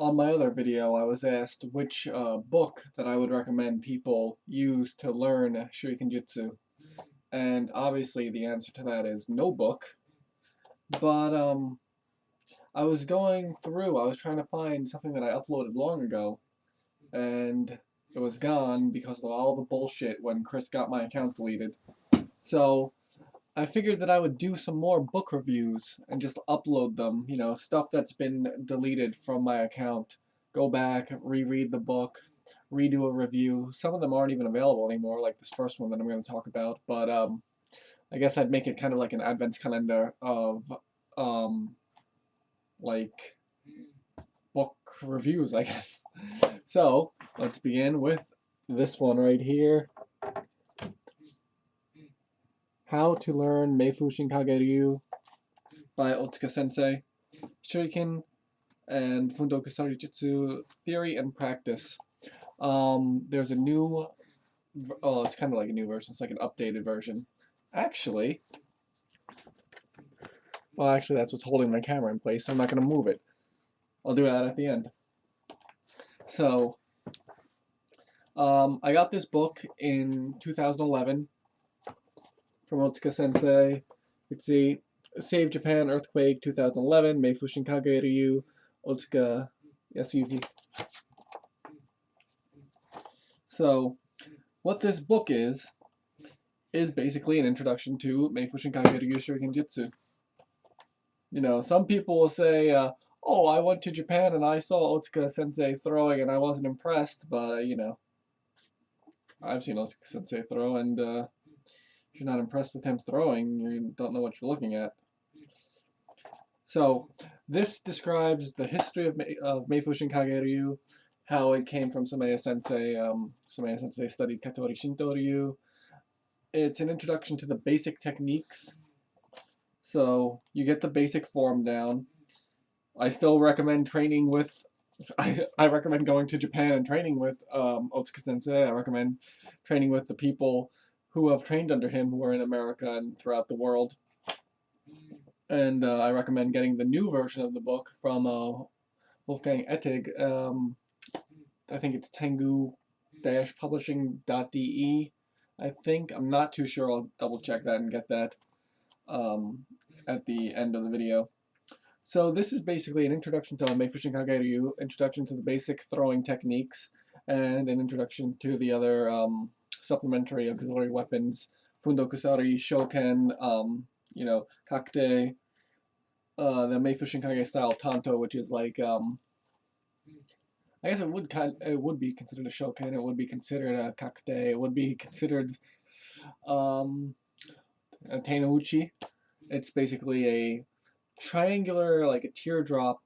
On my other video, I was asked which book that I would recommend people use to learn shuriken jutsu. And obviously the answer to that is no book. But I was going through, I was trying to find something that I uploaded long ago, and it was gone because of all the bullshit when Chris got my account deleted. So I figured that I would do some more book reviews and just upload them, stuff that's been deleted from my account. Go back, reread the book, redo a review. Some of them aren't even available anymore, like this first one that I'm going to talk about, but I guess I'd make it kind of like an Adventskalender of like book reviews, I guess. So, let's begin with this one right here. How to Learn Meifu Shinkage Ryu by Otsuka Sensei. Shuriken and Fundokusari Jutsu Theory and Practice. There's a new, it's kind of like a new version, it's like an updated version. Actually, that's what's holding my camera in place, so I'm not going to move it. I'll do that at the end. So, I got this book in 2011 from Otsuka Sensei. You can see Save Japan Earthquake 2011, Meifu Shinkage Ryu, Otsuka Yasuyuki. So, what this book is basically an introduction to Meifu Shinkage Ryu Shuriken Jutsu. Some people will say, oh, I went to Japan and I saw Otsuka Sensei throwing and I wasn't impressed, but, I've seen Otsuka Sensei throw, and if you're not impressed with him throwing, you don't know what you're looking at. So, this describes the history of Meifu Shinkage Ryu, how it came from Sumaya Sensei. Sumaya Sensei studied Katori Shinto Ryu. It's an introduction to the basic techniques. So, you get the basic form down. I still recommend training with, I recommend going to Japan and training with Otsuka Sensei. I recommend training with the people who have trained under him who are in America and throughout the world. And I recommend getting the new version of the book from Wolfgang Ettig. I think it's tengu-publishing.de. I think. I'm not too sure. I'll double check that and get that at the end of the video. So this is basically an introduction to Meifu Shinkage Ryu, introduction to the basic throwing techniques, and an introduction to the other supplementary auxiliary weapons, Fundokusari, Shoken, Kakute, the Meifu Shinkage style Tanto, which is like, I guess it would be considered a Shoken, it would be considered a Kakute, it would be considered a Teinouchi. It's basically a triangular, like a teardrop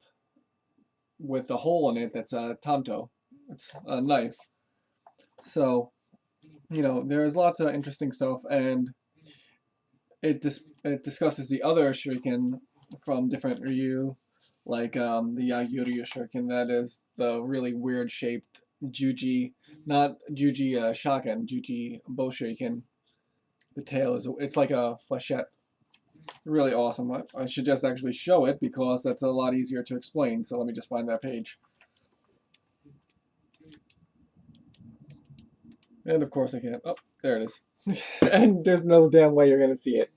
with a hole in it that's a tanto. It's a knife. So, there's lots of interesting stuff, and it discusses the other shuriken from different Ryu, like the Yagyu Ryu shuriken, that is the really weird shaped Juji, not Juji Shaken, Juji Bo shuriken. The tail it's like a flechette. Really awesome. I should just actually show it because that's a lot easier to explain. So let me just find that page. And of course I can't. Oh, there it is. And there's no damn way you're going to see it.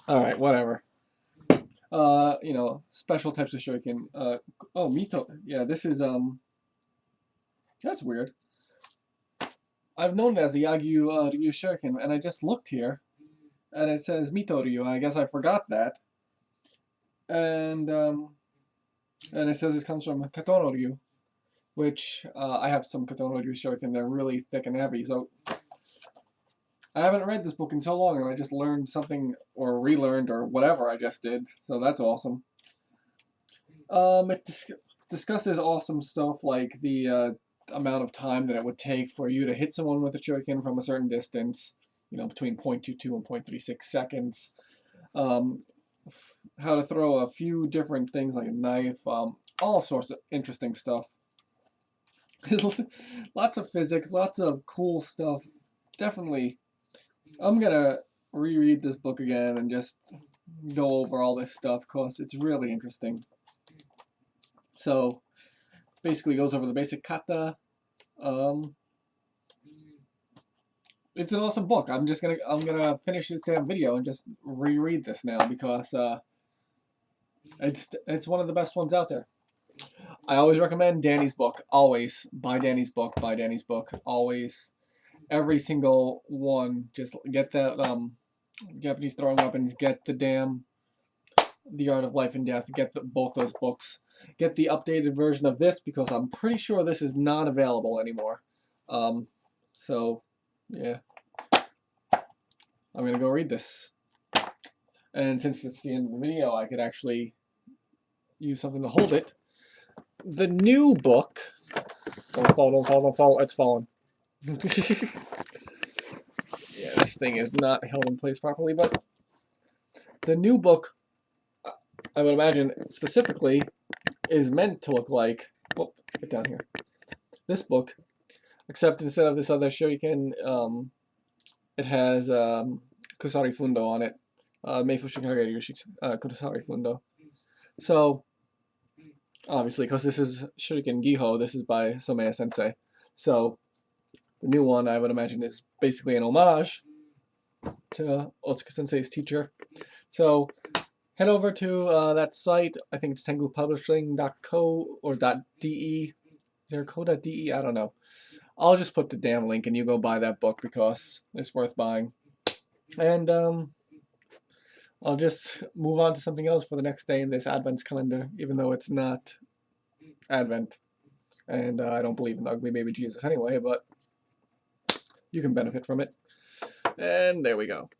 Alright, whatever. Special types of shuriken. Oh, Mito. Yeah, this is, that's weird. I've known it as a Yagyu Ryu shuriken, and I just looked here, and it says Mito Ryu. I guess I forgot that. And it says it comes from Katono Ryu, which I have some Katono Ryu shuriken. They're really thick and heavy, so I haven't read this book in so long, and I just learned something, or relearned, or whatever I just did, so that's awesome. It discusses awesome stuff like the amount of time that it would take for you to hit someone with a shuriken from a certain distance, between 0.22 and 0.36 seconds. How to throw a few different things like a knife, all sorts of interesting stuff. Lots of physics, lots of cool stuff. Definitely, I'm gonna reread this book again and just go over all this stuff because it's really interesting. So, basically goes over the basic kata. It's an awesome book. I'm gonna finish this damn video and just reread this now because it's one of the best ones out there. I always recommend Danny's book. Always buy Danny's book. Buy Danny's book. Always, every single one. Just get that Japanese throwing weapons. Get The Art of Life and Death. Get both those books. Get the updated version of this because I'm pretty sure this is not available anymore. So yeah, I'm gonna go read this. And since it's the end of the video, I could actually use something to hold it. The new book. Don't fall, don't fall, don't fall. It's fallen. Yeah, this thing is not held in place properly, but the new book, I would imagine specifically, is meant to look like, oh, get down here, this book, except instead of this other shuriken, it has Kusari Fundo on it, Meifu Shinkage Ryu, Kusari Fundo. So, obviously, because this is Shuriken Giho, this is by Somaya Sensei. So, the new one, I would imagine, is basically an homage to Otsuka Sensei's teacher. So, head over to that site. I think it's tengupublishing.co or .de. Is there a co.de? I don't know. I'll just put the damn link and you go buy that book because it's worth buying. And I'll just move on to something else for the next day in this Adventskalender, even though it's not Advent. And I don't believe in the ugly baby Jesus anyway, but you can benefit from it. And there we go.